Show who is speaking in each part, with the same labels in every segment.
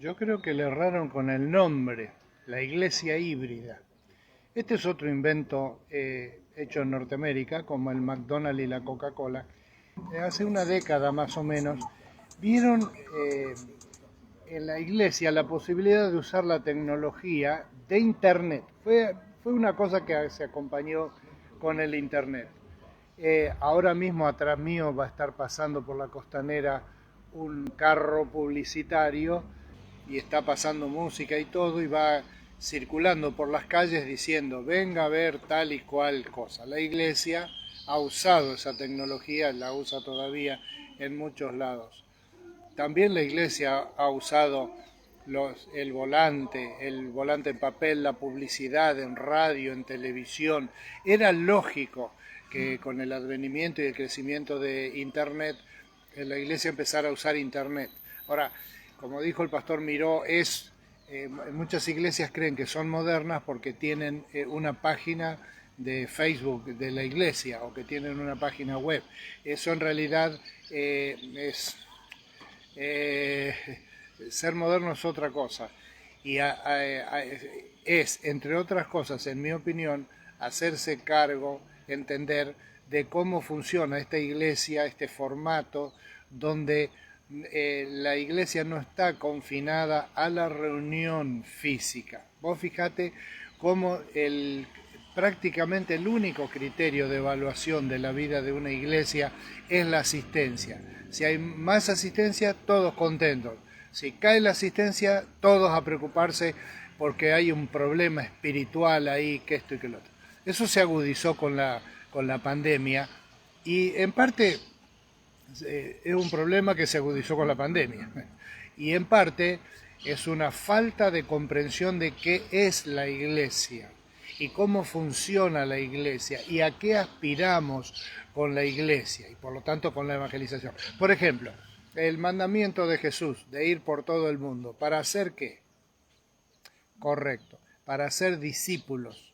Speaker 1: Yo creo que le erraron con el nombre, la iglesia híbrida. Este es otro invento hecho en Norteamérica, como el McDonald's y la Coca-Cola. Hace una década más o menos, vieron en la iglesia la posibilidad de usar la tecnología de Internet. Fue una cosa que se acompañó con el Internet. Ahora mismo atrás mío va a estar pasando por la costanera un carro publicitario y está pasando música y todo y va circulando por las calles diciendo venga a ver tal y cual cosa. La iglesia ha usado esa tecnología, la usa todavía en muchos lados. También la iglesia ha usado el volante en papel, la publicidad en radio, en televisión. Era lógico que con el advenimiento y el crecimiento de Internet, la iglesia empezara a usar Internet. Ahora, como dijo el pastor Miró, muchas iglesias creen que son modernas porque tienen una página de Facebook de la iglesia o que tienen una página web. Eso en realidad es eh, ser moderno es otra cosa. Y es, entre otras cosas, en mi opinión, hacerse cargo, entender de cómo funciona esta iglesia, este formato, donde la iglesia no está confinada a la reunión física. Vos fijate cómo prácticamente el único criterio de evaluación de la vida de una iglesia es la asistencia. Si hay más asistencia, todos contentos. Si cae la asistencia, todos a preocuparse porque hay un problema espiritual ahí, que esto y que lo otro. Eso se agudizó con la pandemia y en parte es un problema que se agudizó con la pandemia. Y en parte es una falta de comprensión de qué es la iglesia y cómo funciona la iglesia y a qué aspiramos con la iglesia y por lo tanto con la evangelización. Por ejemplo, el mandamiento de Jesús de ir por todo el mundo. ¿Para hacer qué? Correcto. Para ser discípulos.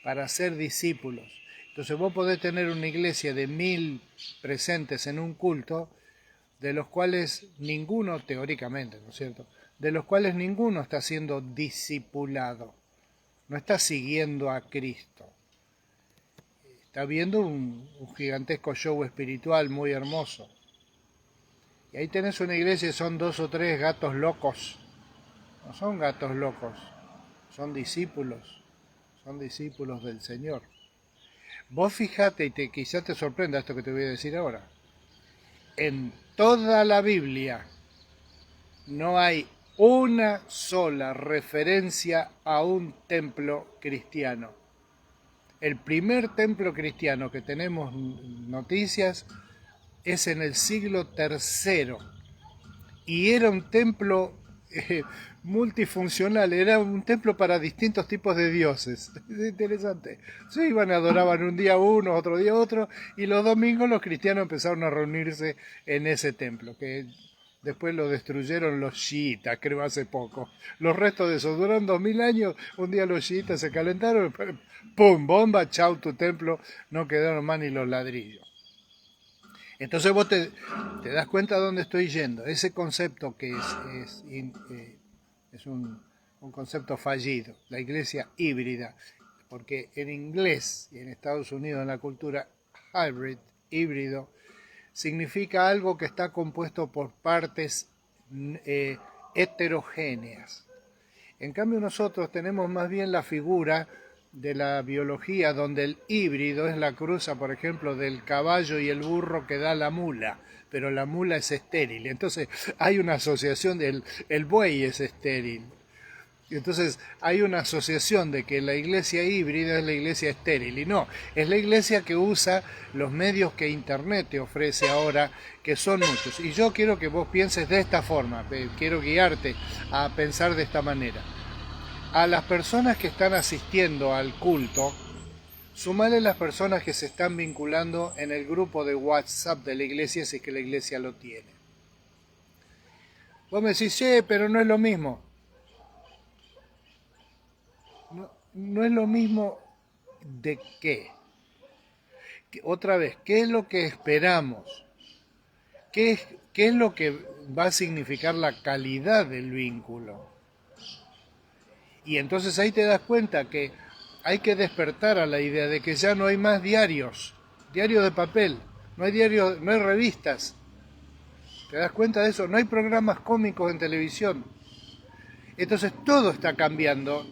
Speaker 1: Para ser discípulos. Entonces vos podés tener una iglesia de 1000 presentes en un culto, de los cuales ninguno, teóricamente, ¿no es cierto? De los cuales ninguno está siendo discipulado. No está siguiendo a Cristo. Está viendo un gigantesco show espiritual muy hermoso. Y ahí tenés una iglesia y son 2 o 3 gatos locos. No son gatos locos, son discípulos del Señor. Vos fijate y quizás te sorprenda esto que te voy a decir ahora. En toda la Biblia no hay una sola referencia a un templo cristiano. El primer templo cristiano que tenemos noticias es en el siglo III y era un templo multifuncional, era un templo para distintos tipos de dioses. Es interesante. Se iban y adoraban un día uno, otro día otro, y los domingos los cristianos empezaron a reunirse en ese templo, que después lo destruyeron los chiitas, creo hace poco. Los restos de eso duraron 2000 años, un día los chiitas se calentaron, ¡pum! Bomba, chau tu templo, no quedaron más ni los ladrillos. Entonces vos te das cuenta de dónde estoy yendo. Ese concepto que es un concepto fallido, la iglesia híbrida, porque en inglés y en Estados Unidos en la cultura hybrid, híbrido, significa algo que está compuesto por partes heterogéneas. En cambio nosotros tenemos más bien la figura de la biología donde el híbrido es la cruza, por ejemplo, del caballo y el burro que da la mula, pero la mula es estéril. Entonces hay una asociación del el buey es estéril. Y entonces hay una asociación de que la iglesia híbrida es la iglesia estéril. Y no, es la iglesia que usa los medios que Internet te ofrece ahora, que son muchos. Y yo quiero que vos pienses de esta forma, quiero guiarte a pensar de esta manera. A las personas que están asistiendo al culto, sumale las personas que se están vinculando en el grupo de WhatsApp de la iglesia, si es que la iglesia lo tiene. Vos me decís, sí, pero no es lo mismo. No es lo mismo de qué. Otra vez, ¿qué es lo que esperamos? ¿Qué es lo que va a significar la calidad del vínculo. Y entonces ahí te das cuenta que hay que despertar a la idea de que ya no hay más diarios de papel, no hay diarios, no hay revistas. ¿Te das cuenta de eso? No hay programas cómicos en televisión. Entonces todo está cambiando,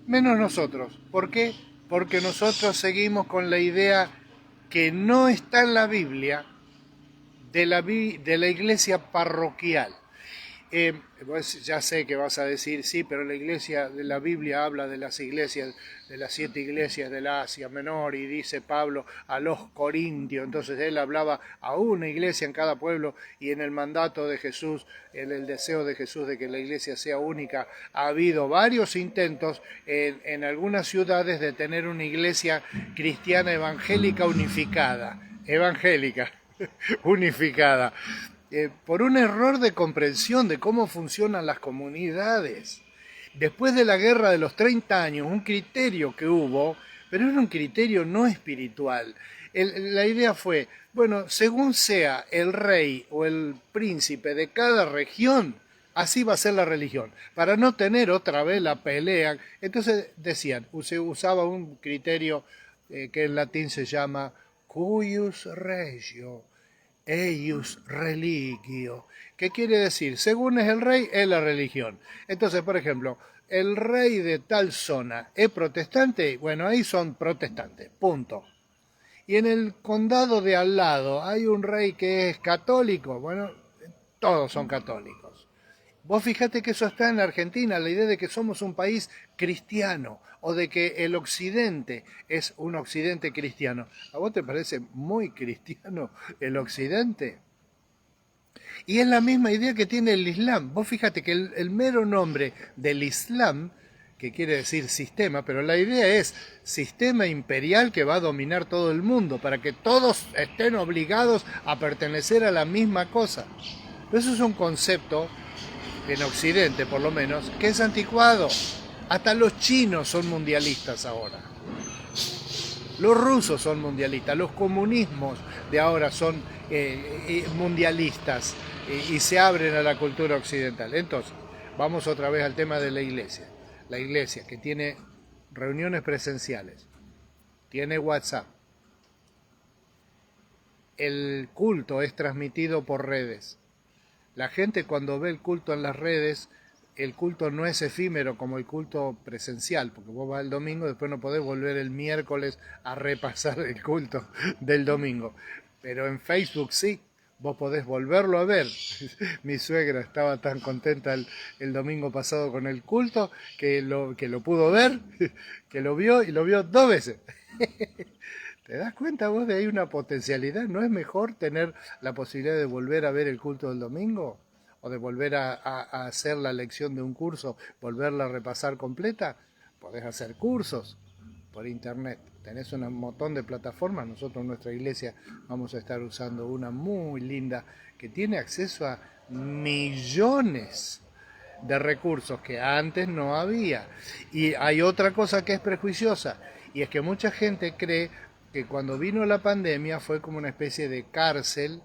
Speaker 1: menos nosotros. ¿Por qué? Porque nosotros seguimos con la idea que no está en la Biblia de la iglesia parroquial. Pues ya sé que vas a decir, sí, pero la iglesia de la Biblia habla de las iglesias, de las 7 iglesias del Asia Menor, y dice Pablo a los corintios, entonces él hablaba a una iglesia en cada pueblo, y en el mandato de Jesús, en el deseo de Jesús de que la iglesia sea única, ha habido varios intentos en algunas ciudades de tener una iglesia cristiana evangélica unificada, unificada. Por un error de comprensión de cómo funcionan las comunidades. Después de la guerra de los 30 años, un criterio que hubo, pero era un criterio no espiritual. La idea fue, bueno, según sea el rey o el príncipe de cada región, así va a ser la religión, para no tener otra vez la pelea. Entonces decían, se usaba un criterio que en latín se llama cuius regio, eius religio, ¿qué quiere decir? Según es el rey, es la religión. Entonces, por ejemplo, el rey de tal zona es protestante, bueno, ahí son protestantes, punto. Y en el condado de al lado hay un rey que es católico, bueno, todos son católicos. Vos fijate que eso está en la Argentina, la idea de que somos un país cristiano o de que el occidente es un occidente cristiano. ¿A vos te parece muy cristiano el occidente? Y es la misma idea que tiene el Islam. Vos fíjate que el mero nombre del Islam, que quiere decir sistema, pero la idea es sistema imperial que va a dominar todo el mundo, para que todos estén obligados a pertenecer a la misma cosa. Pero eso es un concepto, en Occidente por lo menos, que es anticuado. Hasta los chinos son mundialistas ahora. Los rusos son mundialistas, los comunismos de ahora son mundialistas y se abren a la cultura occidental. Entonces, vamos otra vez al tema de la iglesia. La iglesia que tiene reuniones presenciales, tiene WhatsApp, el culto es transmitido por redes. La gente cuando ve el culto en las redes, el culto no es efímero como el culto presencial, porque vos vas el domingo, después no podés volver el miércoles a repasar el culto del domingo. Pero en Facebook sí, vos podés volverlo a ver. Mi suegra estaba tan contenta el domingo pasado con el culto que lo pudo ver, que lo vio y lo vio 2 veces. ¿Te das cuenta vos de ahí una potencialidad? ¿No es mejor tener la posibilidad de volver a ver el culto del domingo? ¿O de volver a hacer la lección de un curso, volverla a repasar completa? Podés hacer cursos por internet. Tenés un montón de plataformas. Nosotros en nuestra iglesia vamos a estar usando una muy linda que tiene acceso a millones de recursos que antes no había. Y hay otra cosa que es prejuiciosa, y es que mucha gente cree que cuando vino la pandemia fue como una especie de cárcel,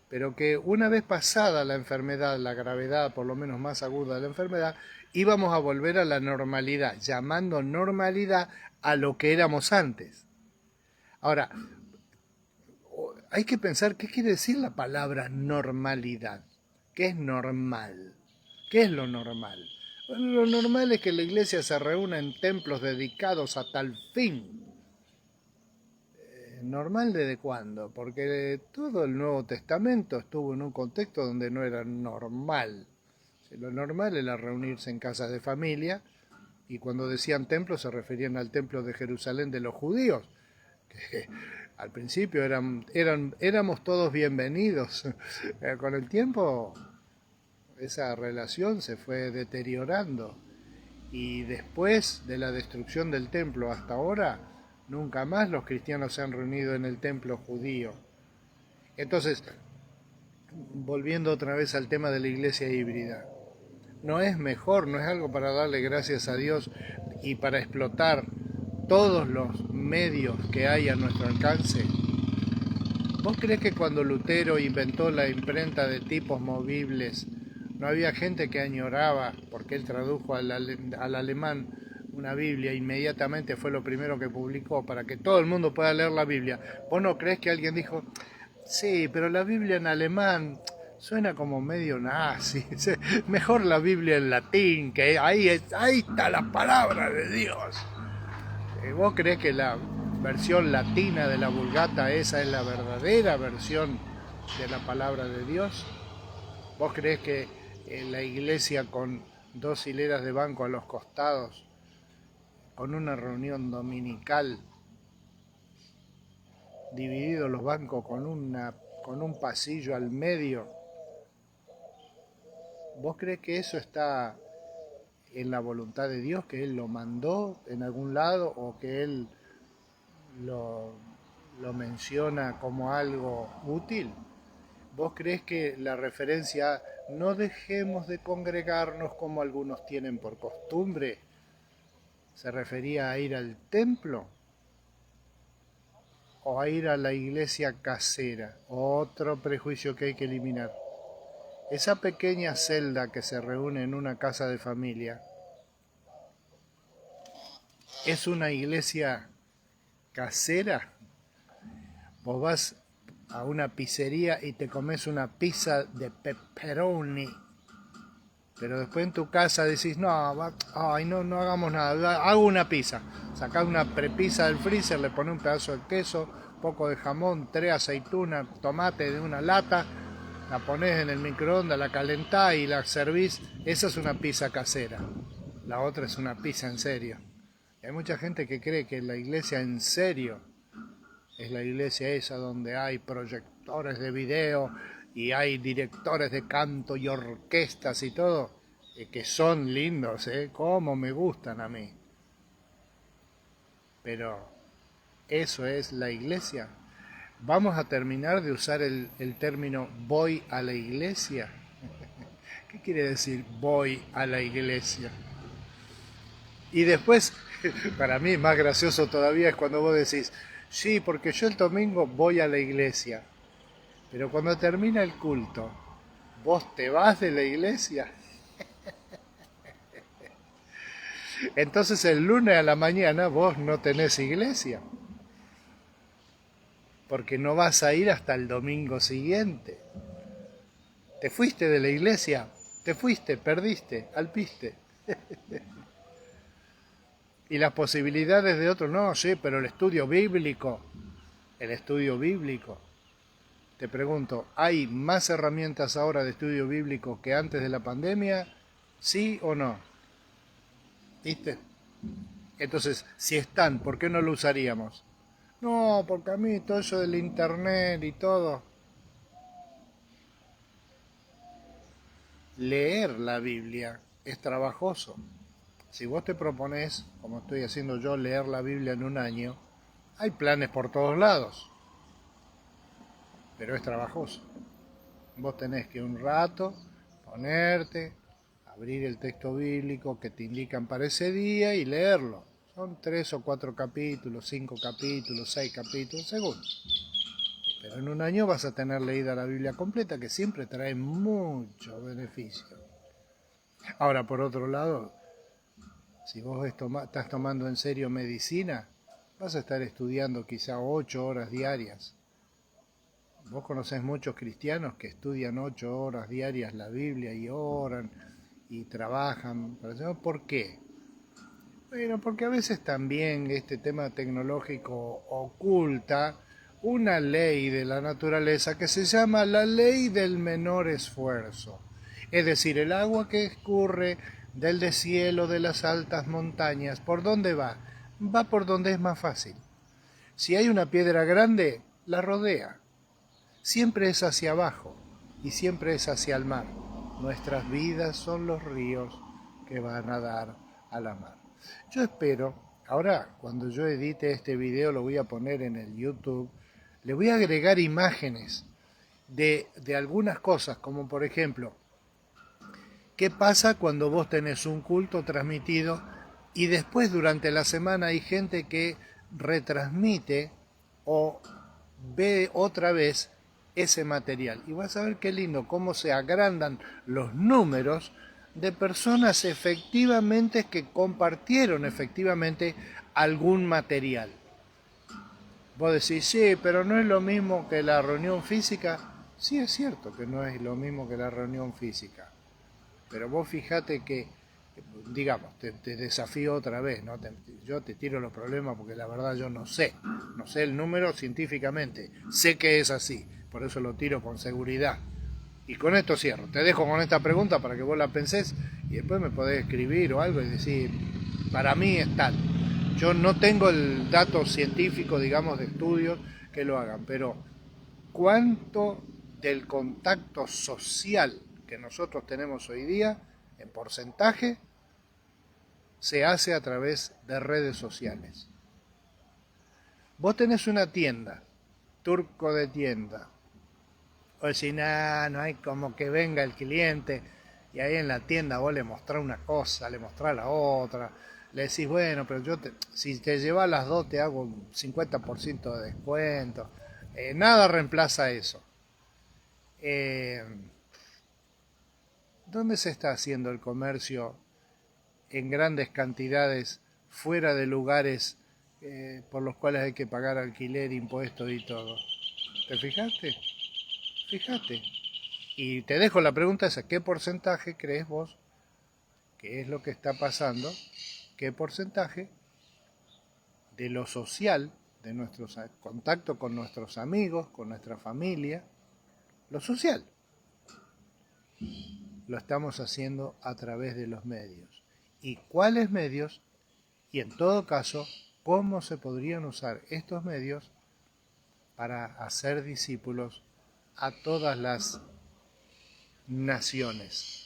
Speaker 1: pero que una vez pasada la enfermedad, la gravedad por lo menos más aguda de la enfermedad, íbamos a volver a la normalidad, llamando normalidad a lo que éramos antes. Ahora, hay que pensar qué quiere decir la palabra normalidad. ¿Qué es normal? ¿Qué es lo normal? Bueno, lo normal es que la iglesia se reúna en templos dedicados a tal fin. ¿Normal desde cuándo? Porque todo el Nuevo Testamento estuvo en un contexto donde no era normal. Lo normal era reunirse en casas de familia, y cuando decían templo se referían al templo de Jerusalén de los judíos, que al principio éramos todos bienvenidos. Con el tiempo esa relación se fue deteriorando, y después de la destrucción del templo hasta ahora, nunca más los cristianos se han reunido en el templo judío. Entonces, volviendo otra vez al tema de la iglesia híbrida, ¿no es mejor, no es algo para darle gracias a Dios y para explotar todos los medios que hay a nuestro alcance? ¿Vos creés que cuando Lutero inventó la imprenta de tipos movibles, no había gente que añoraba, porque él tradujo al alemán una Biblia, inmediatamente fue lo primero que publicó para que todo el mundo pueda leer la Biblia? ¿Vos no creés que alguien dijo, sí, pero la Biblia en alemán suena como medio nazi, mejor la Biblia en latín, que ahí está la palabra de Dios? ¿Vos creés que la versión latina de la Vulgata esa es la verdadera versión de la palabra de Dios? ¿Vos creés que en la iglesia con 2 hileras de banco a los costados, con una reunión dominical, divididos los bancos con un pasillo al medio, vos creés que eso está en la voluntad de Dios, que Él lo mandó en algún lado o que Él lo, lo menciona como algo útil? ¿Vos creés que la referencia a no dejemos de congregarnos como algunos tienen por costumbre se refería a ir al templo o a ir a la iglesia casera? Otro prejuicio que hay que eliminar. Esa pequeña celda que se reúne en una casa de familia es una iglesia casera. Vos vas a una pizzería y te comes una pizza de pepperoni, pero después en tu casa decís, no hagamos nada, hago una pizza. Sacás una prepizza del freezer, le pones un pedazo de queso, poco de jamón, 3 aceitunas, tomate de una lata, la pones en el microondas, la calentás y la servís. Esa es una pizza casera. La otra es una pizza en serio. Y hay mucha gente que cree que la iglesia en serio es la iglesia esa donde hay proyectores de video y hay directores de canto y orquestas y todo, que son lindos, como me gustan a mí. Pero eso es la iglesia. Vamos a terminar de usar el término voy a la iglesia. ¿Qué quiere decir voy a la iglesia? Y después, para mí más gracioso todavía es cuando vos decís, sí, porque yo el domingo voy a la iglesia, pero cuando termina el culto, ¿vos te vas de la iglesia? Entonces el lunes a la mañana vos no tenés iglesia, porque no vas a ir hasta el domingo siguiente. Te fuiste de la iglesia, te fuiste, perdiste, alpiste. Y las posibilidades de otros, no, sí, pero el estudio bíblico. Te pregunto, ¿hay más herramientas ahora de estudio bíblico que antes de la pandemia? ¿Sí o no? ¿Viste? Entonces, si están, ¿por qué no lo usaríamos? No, porque a mí todo eso del internet y todo. Leer la Biblia es trabajoso. Si vos te propones, como estoy haciendo yo, leer la Biblia en un año, hay planes por todos lados, pero es trabajoso. Vos tenés que un rato ponerte, abrir el texto bíblico que te indican para ese día y leerlo. Son 3 o 4 capítulos, 5 capítulos, 6 capítulos, según. Pero en un año vas a tener leída la Biblia completa, que siempre trae mucho beneficio. Ahora, por otro lado, si vos estás tomando en serio medicina, vas a estar estudiando quizá 8 horas diarias. Vos conocés muchos cristianos que estudian 8 horas diarias la Biblia y oran y trabajan. ¿Por qué? Bueno, porque a veces también este tema tecnológico oculta una ley de la naturaleza que se llama la ley del menor esfuerzo. Es decir, el agua que escurre del deshielo de las altas montañas, ¿por dónde va? Va por donde es más fácil. Si hay una piedra grande, la rodea. Siempre es hacia abajo y siempre es hacia el mar. Nuestras vidas son los ríos que van a dar a la mar. Yo espero, ahora cuando yo edite este video lo voy a poner en el YouTube, le voy a agregar imágenes de algunas cosas, como por ejemplo, ¿qué pasa cuando vos tenés un culto transmitido y después durante la semana hay gente que retransmite o ve otra vez ese material. Y vas a ver qué lindo, cómo se agrandan los números de personas efectivamente que compartieron efectivamente algún material. Vos decís, sí, pero no es lo mismo que la reunión física. Sí, es cierto que no es lo mismo que la reunión física. Pero vos fijate que, digamos, te desafío otra vez, ¿no? Yo te tiro los problemas porque la verdad yo no sé. No sé el número científicamente. Sé que es así. Por eso lo tiro con seguridad. Y con esto cierro. Te dejo con esta pregunta para que vos la pensés y después me podés escribir o algo y decir, para mí es tal. Yo no tengo el dato científico, digamos, de estudios que lo hagan, pero ¿cuánto del contacto social que nosotros tenemos hoy día, en porcentaje, se hace a través de redes sociales? Vos tenés una tienda, turco de tienda, o decís, nah, no hay como que venga el cliente y ahí en la tienda vos le mostrás una cosa, le mostrás la otra, le decís, bueno, pero si te llevas las dos te hago un 50% de descuento. Nada reemplaza eso. Eh, ¿Dónde se está haciendo el comercio en grandes cantidades fuera de lugares por los cuales hay que pagar alquiler, impuestos y todo? ¿Te fijaste? Fíjate. Y te dejo la pregunta esa, ¿qué porcentaje crees vos que es lo que está pasando? ¿Qué porcentaje de lo social, de nuestro contacto con nuestros amigos, con nuestra familia, lo social, lo estamos haciendo a través de los medios? ¿Y cuáles medios? Y en todo caso, ¿cómo se podrían usar estos medios para hacer discípulos a todas las naciones?